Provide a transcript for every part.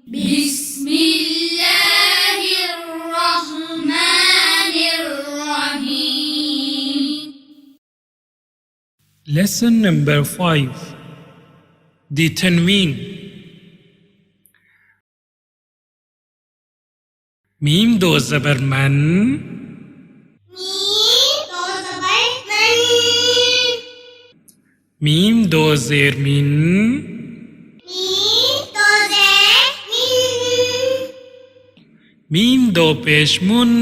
بسم الله الرحمن الرحيم. Lesson number 5. The Tanween. میم دو زبر من، میم دو زیر من، میم دو پیش من،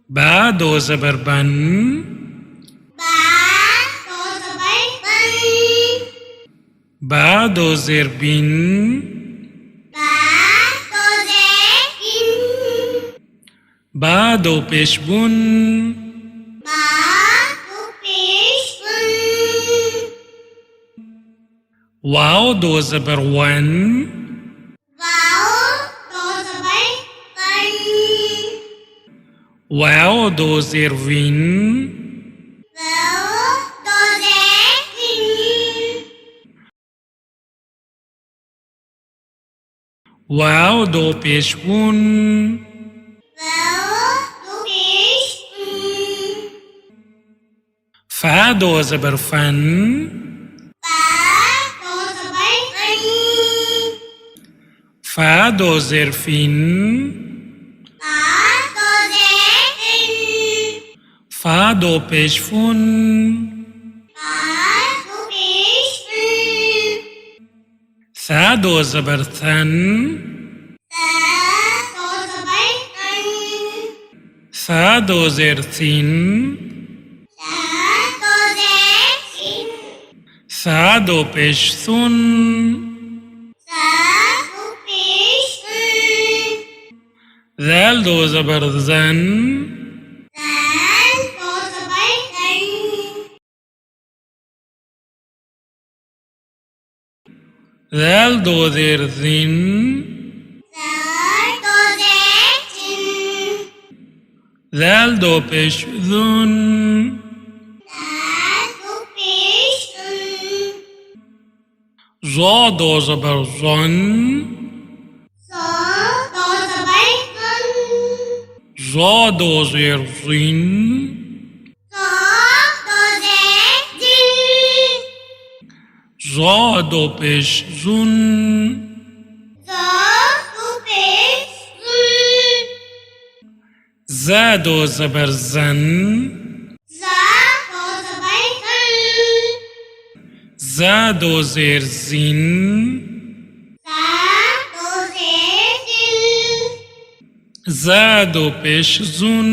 با دو زبر بن، با دو زیر بین، با دو پیش بن، واو دو زبر ون، واو دو زیر وین، واو دو پیش ون، فا دو زبر فن، فا دو زیر فین، فا دو پیش فن، ثا دو زبر ثن، ثا دو زیر ثین، ثا دو پیش ثن، ذال دو زبر زن، ذال دو زیر ذین، ذال دو پیش ذن، ظا دو زبر ظن، ظا دو زیر ظین، ظا دو پیش ظن، ز دو زبر زن، ز دو زیر زین، ز دو پیش زن،